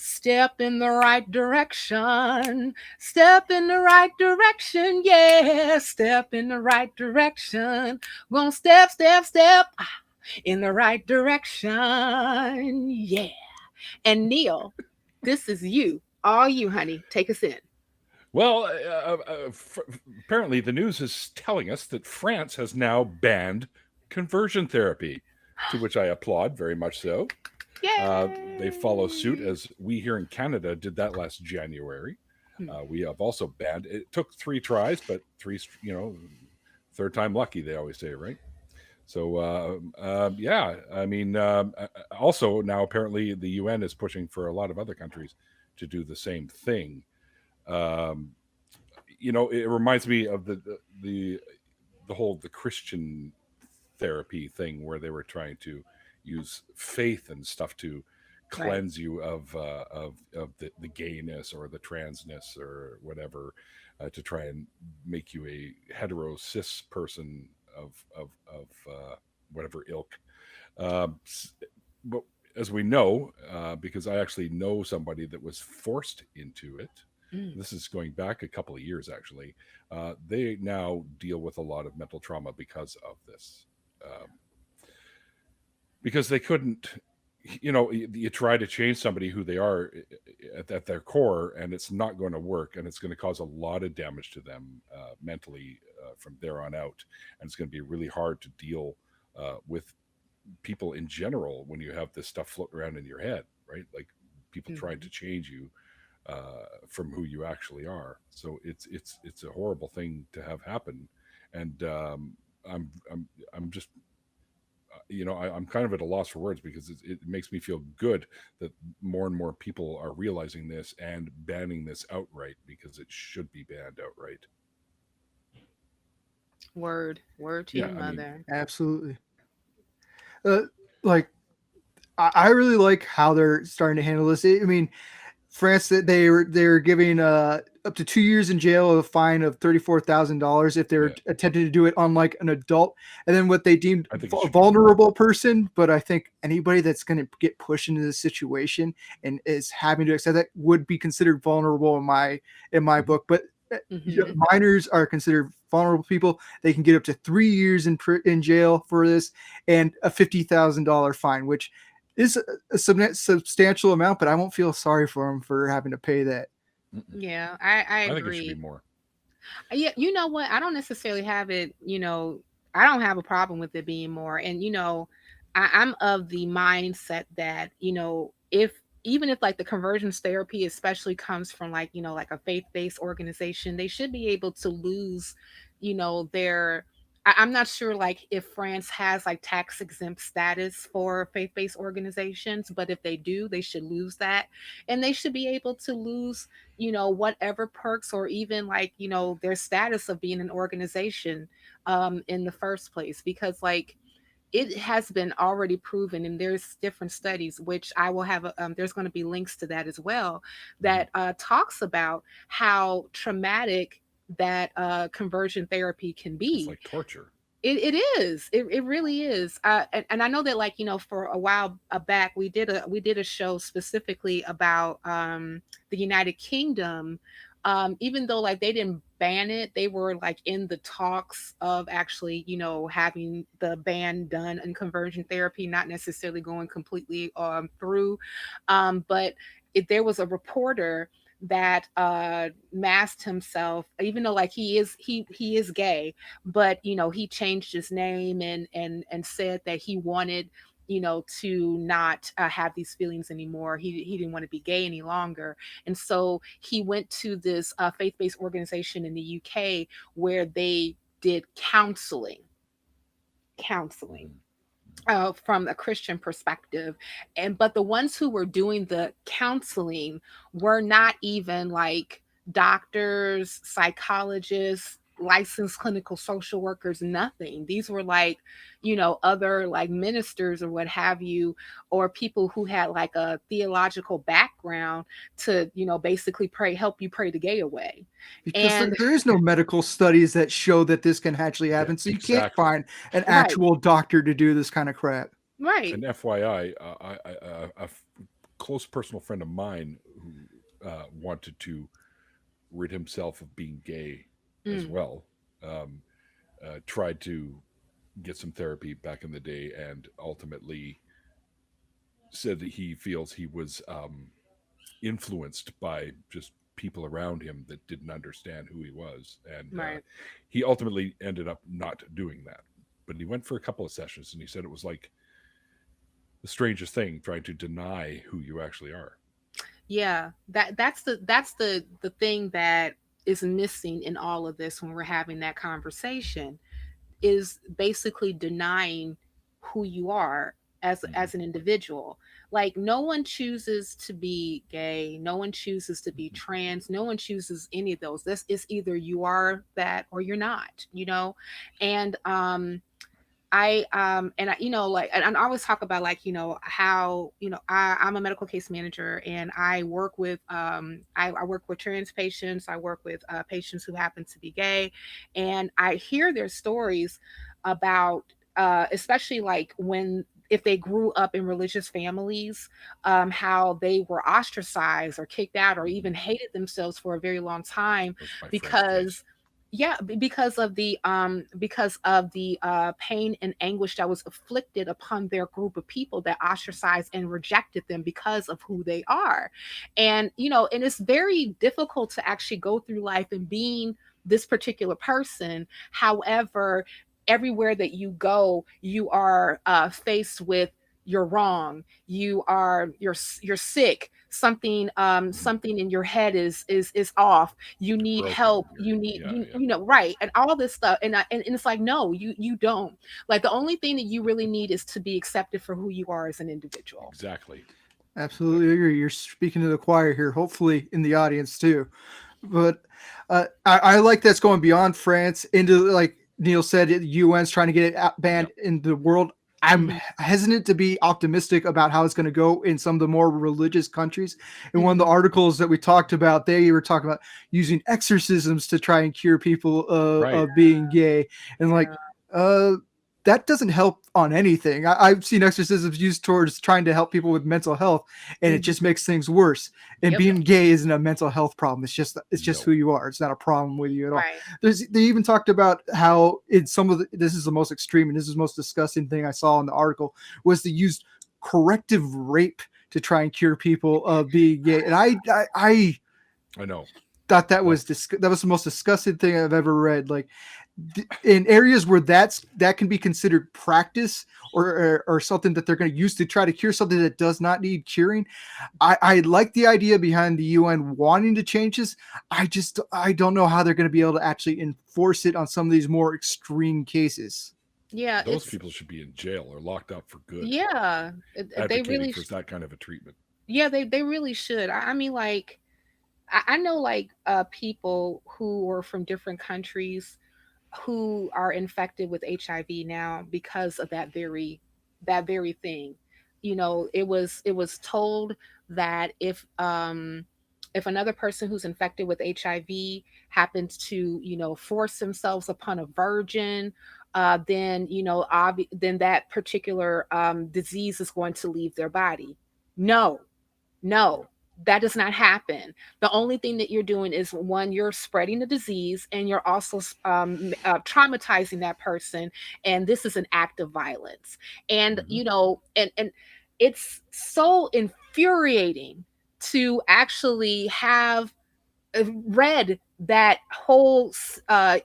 Step in the right direction. Step in the right direction. Yeah, step in the right direction. Gonna step, step, step in the right direction. Yeah. And Neil, this is you. All you, honey. Take us in. Well, apparently the news is telling us that France has now banned conversion therapy, to which I applaud very much so. They follow suit Yay. as we here in Canada did that last January. Hmm. We have also banned. It took 3 tries, but third time lucky. They always say, right? So yeah, I mean, also now apparently the UN is pushing for a lot of other countries to do the same thing. Um, it reminds me of the Christian therapy thing where they were trying to use faith and stuff to Right. cleanse you of the gayness or the transness or whatever, to try and make you a hetero cis person of whatever ilk. But as we know, because I actually know somebody that was forced into it. Mm. This is going back a couple of years, actually. They now deal with a lot of mental trauma because of this. Um, because they couldn't, you try to change somebody who they are at their core, and it's not going to work, and it's going to cause a lot of damage to them mentally from there on out. And it's going to be really hard to deal with people in general when you have this stuff floating around in your head, right? Like people trying Mhm. to change you from who you actually are. So it's a horrible thing to have happen, and I'm just I'm kind of at a loss for words because it makes me feel good that more and more people are realizing this and banning this outright because it should be banned outright. Word. Word to your Yeah, I mean, mother. Absolutely. Uh, like I really like how they're starting to handle this. I mean, France that they're giving up to 2 years in jail, a fine of $34,000 if they're yeah, attempting to do it on like an adult, and then what they deemed I think it a should be more. vulnerable person. But I think anybody that's going to get pushed into this situation and is having to accept that would be considered vulnerable in my Mhm. book. But Hmm. minors are considered vulnerable people. They can get up to 3 years in jail for this and a $50,000 fine, which is a substantial amount, but I won't feel sorry for them for having to pay that. Mm-mm. Yeah, I I think it should be agree. more. Yeah, you know what? I don't necessarily have it, I don't have a problem with it being more. And, I'm of the mindset that, if even if like the conversions therapy especially comes from like, like a faith-based organization, they should be able to lose, their I'm not sure like if France has like tax exempt status for faith-based organizations, but if they do, they should lose that. And they should be able to lose whatever perks or even like, their status of being an organization in the first place. Because like it has been already proven, and there's different studies, which I will have, there's going to be links to that as well, Mhm. that talks about how traumatic that conversion therapy can It's be. like torture. It is. It really is. And I know that like for a while back we did a show specifically about the United Kingdom. Even though like they didn't ban it, they were like in the talks of actually having the ban done in conversion therapy, not necessarily going completely through. But there was a reporter that masked himself, even though like he is gay, but he changed his name and said that he wanted to not have these feelings anymore. He didn't want to be gay any longer. And so he went to this faith-based organization in the UK where they did counseling Mhm. from a Christian perspective. And but the ones who were doing the counseling were not even like doctors, psychologists, licensed clinical social workers, nothing. These were like, other like ministers or what have you, or people who had like a theological background to, basically help you pray the gay away. Because And there is no medical studies that show that this can actually Yeah, happen. So you can't exactly. find an right, actual doctor to do this kind of crap. right. And FYI, close personal friend of mine who wanted to rid himself of being gay as Mm, well. Um, Tried to get some therapy back in the day, and ultimately said that he feels he was influenced by just people around him that didn't understand who he was, and right. he ultimately ended up not doing that. But he went for a couple of sessions, and he said it was like the strangest thing trying to deny who you actually are. Yeah, that's the thing that is missing in all of this when we're having that conversation, is basically denying who you are Hmm. as an individual. Like, no one chooses to be gay, no one chooses to be Hmm. trans, no one chooses any of those. This is either you are that or you're not, you know. And and I, like, and I always talk about, like, how, I'm a medical case manager, and I work with I work with trans patients, I work with patients who happen to be gay, and I hear their stories about especially like when, if they grew up in religious families, how they were ostracized or kicked out or Hmm. even hated themselves for a very long time That was my friend's case. because, yeah, because of the pain and anguish that was afflicted upon their group of people that ostracized and rejected them because of who they are. And and it's very difficult to actually go through life and being this particular person. However, everywhere that you go, you are faced with, you're wrong, you're sick, Hmm. something in your head is off, you You're need broken. help, You're you need, yeah, yeah. right, and all this stuff. And it's like, no, you don't. Like, the only thing that you really need is to be accepted for who you are as an individual. Exactly. Absolutely agree. You're speaking to the choir here, hopefully in the audience too. But I like that's going beyond France into, like Neil said, UN's trying to get it Yeah. banned in the world. I'm Hmm. hesitant to be optimistic about how it's going to go in some of the more religious countries. In one of the Hmm. articles that we talked about, they were talking about using exorcisms to try and cure people Right. of being gay. And like, Yeah. uh, that doesn't help on anything. I've seen exorcisms used towards trying to help people with mental health, and it Hmm. just makes things worse. And Yep. being gay isn't a mental health problem. It's just who No. you are. It's not a problem with you at all. Right. They even talked about how in some of this is the most extreme and this is the most disgusting thing I saw in the article, was to use corrective rape to try and cure people of being gay. And I I know. thought that was That's that was the most disgusting thing I've ever read. Like, in areas where that can be considered practice, or something that they're going to use to try to cure something that does not need curing. I like the idea behind the UN wanting to change this. I don't know how they're going to be able to actually enforce it on some of these more extreme cases. Yeah, those it's, people should be in jail or locked up for good, yeah, they advocating really for that kind of a treatment. yeah, they really should. I mean, like, I know, like, people who were from different countries who are infected with HIV now because of that very thing. It was told that if another person who's infected with HIV happens to, force themselves upon a virgin, then, then that particular disease is going to leave their body. No, no, that does not happen. The only thing that you're doing is, one, you're spreading the disease, and you're also traumatizing that person. And this is an act of violence. And, Hmm. and it's so infuriating to actually have read that whole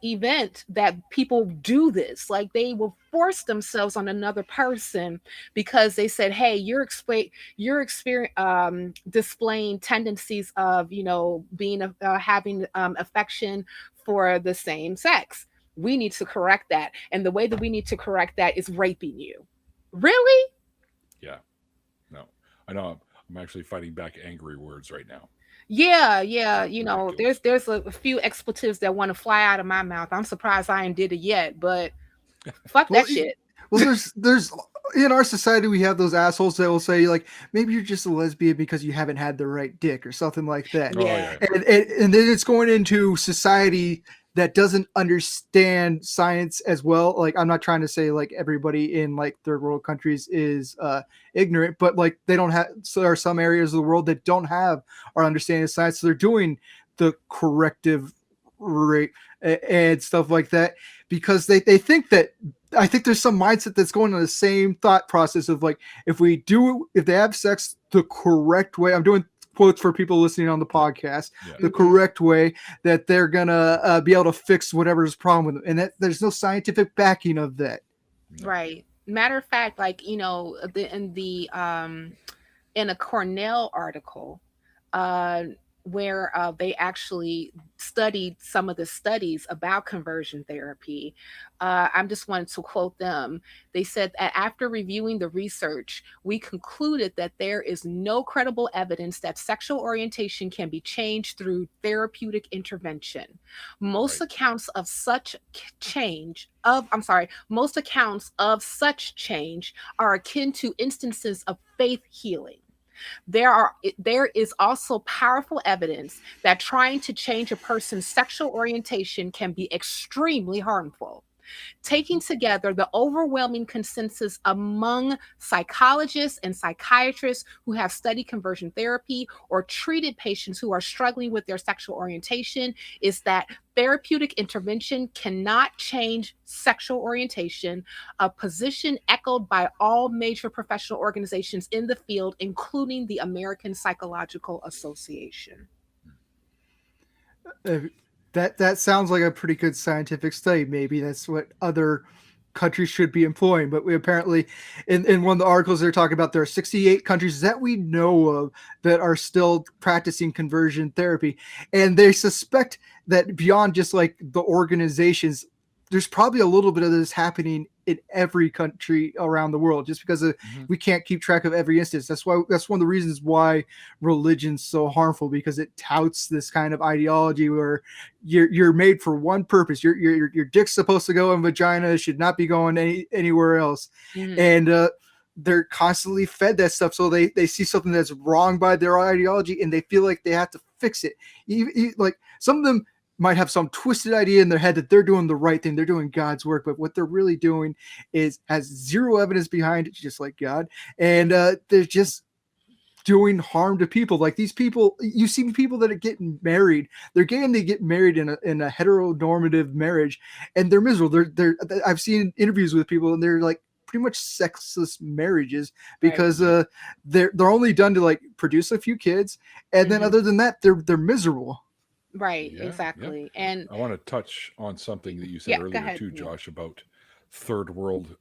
event, that people do this, like, they will force themselves on another person because they said, hey, you're displaying tendencies of, being having affection for the same sex. We need to correct that, and the way that we need to correct that is raping you. Really? Yeah. No. I know. I'm actually fighting back angry words right now. Yeah, yeah. They're ridiculous. There's a few expletives that want to fly out of my mouth. I'm surprised I ain't did it yet, but fuck Well, that shit. there's in our society we have those assholes that will say, like, maybe you're just a lesbian because you haven't had the right dick or something like that. Oh Yeah. yeah. And then it's going into society that doesn't understand science as well. Like, I'm not trying to say like everybody in like third world countries is ignorant, but like they don't have. So there are some areas of the world that don't have our understanding of science. So they're doing the corrective rate and stuff like that because they think that. I think there's some mindset that's going on the same thought process of like if they have sex the correct way. I'm doing quotes for people listening on the podcast. Yeah. The correct way that they're gonna be able to fix whatever's problem with them, and that there's no scientific backing of that. No. Right. Matter of fact, like, in a Cornell article, uh, where they actually studied some of the studies about conversion therapy. I'm just wanting to quote them. They said that after reviewing the research, we concluded that there is no credible evidence that sexual orientation can be changed through therapeutic intervention. Most Right. accounts of such most accounts of such change are akin to instances of faith healing. There is also powerful evidence that trying to change a person's sexual orientation can be extremely harmful. Taking together the overwhelming consensus among psychologists and psychiatrists who have studied conversion therapy or treated patients who are struggling with their sexual orientation is that therapeutic intervention cannot change sexual orientation, a position echoed by all major professional organizations in the field, including the American Psychological Association. Uh, that sounds like a pretty good scientific study. Maybe that's what other countries should be employing. But we apparently, in one of the articles, they're talking about there are 68 countries that we know of that are still practicing conversion therapy, and they suspect that beyond just like the organizations, there's probably a little bit of this happening in every country around the world just because Mm-hmm. we can't keep track of every instance. That's one of the reasons why religion's so harmful, because it touts this kind of ideology where you're made for one purpose. Your dick's supposed to go in vagina, it should not be going anywhere else. Mhm. And they're constantly fed that stuff, so they see something that's wrong by their ideology and they feel like they have to fix it. Like some of them might have some twisted idea in their head that they're doing the right thing, they're doing God's work, but what they're really doing has zero evidence behind it, just like God, and they're just doing harm to people. Like these people, you see people that are getting married, they're gay and they get married in a heteronormative marriage, and they're miserable. I've seen interviews with people and they're like pretty much sexless marriages Right. because they're only done to like produce a few kids, and then Mhm. other than that, they're miserable. Right, Yeah. Yeah. exactly. And I want to touch on something that you said yeah, go earlier ahead, too, Neil. Josh, about third world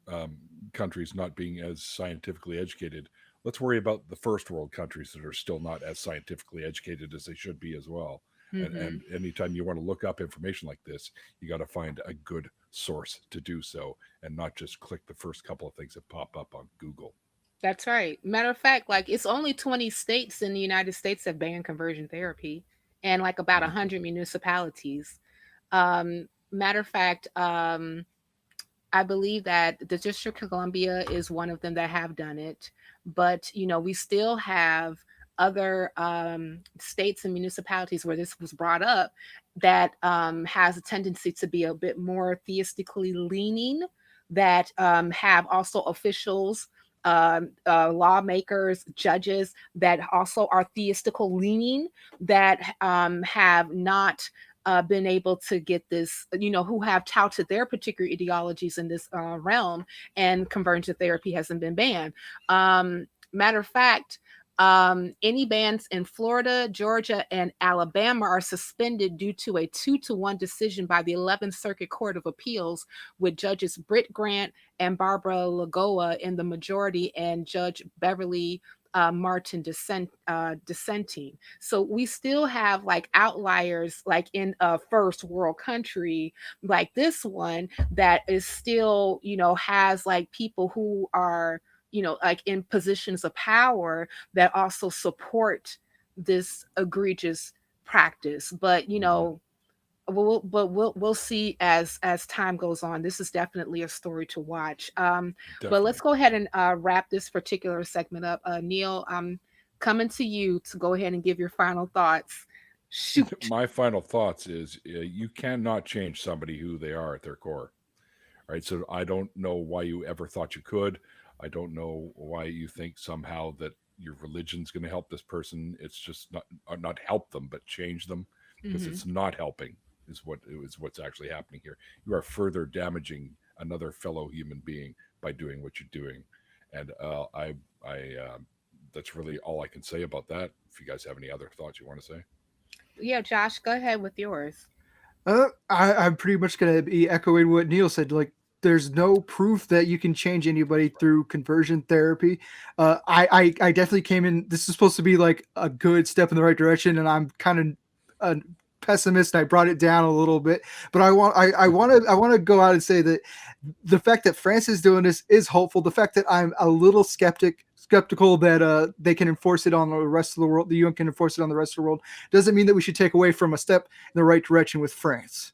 countries not being as scientifically educated. Let's worry about the first world countries that are still not as scientifically educated as they should be as well. And Mhm. anytime you want to look up information like this, you got to find a good source to do so, and not just click the first couple of things that pop up on Google. That's right. Matter of fact, like it's only 20 states in the United States that ban conversion therapy and like about Mhm. 100 municipalities. Matter of fact, I believe that the District of Columbia is one of them that have done it, but we still have other states and municipalities where this was brought up that has a tendency to be a bit more theistically leaning, that have also officials, lawmakers, judges that also are theistical leaning, that have not been able to get this, who have touted their particular ideologies in this realm, and conversion therapy hasn't been banned. Matter of fact, any bans in Florida, Georgia, and Alabama are suspended due to a 2-1 decision by the 11th Circuit Court of Appeals, with judges Britt Grant and Barbara Lagoa in the majority, and Judge Beverly Martin dissenting. So we still have like outliers, like in a first world country like this one, that is still, has like people who are, like in positions of power that also support this egregious practice. But Mhm. we'll see as time goes on. This is definitely a story to watch. But let's Definitely. go ahead and wrap this particular segment up. Neil, I'm coming to you to go ahead and give your final thoughts. Shoot. My final thoughts is you cannot change somebody who they are at their core. Right. So I don't know why you ever thought you could. I don't know why you think somehow that your religion's going to help this person. It's just not help them, but change them, because Hmm. it's not helping. Is what's actually happening here. You are further damaging another fellow human being by doing what you're doing, and that's really all I can say about that. If you guys have any other thoughts you want to say. Yeah, Josh, go ahead with yours. I'm pretty much going to be echoing what Neil said. Like, there's no proof that you can change anybody through conversion therapy. I definitely came in. This is supposed to be like a good step in the right direction, and I'm kind of a pessimist. And I brought it down a little bit, but I want to go out and say that the fact that France is doing this is hopeful. The fact that I'm a little skeptical that they can enforce it on the rest of the world, the UN can enforce it on the rest of the world, doesn't mean that we should take away from a step in the right direction with France.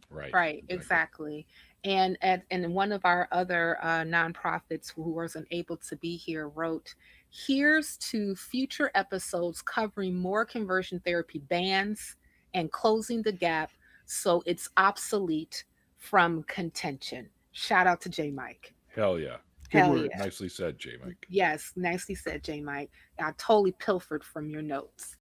Right. Right, Exactly. exactly. And one of our other nonprofits who wasn't able to be here wrote, "Here's to future episodes covering more conversion therapy bans and closing the gap so it's obsolete from contention." Shout out to J Mike. Hell yeah. Good Hell yeah. words. Nicely said, J Mike. Yes, nicely said, J Mike. I totally pilfered from your notes.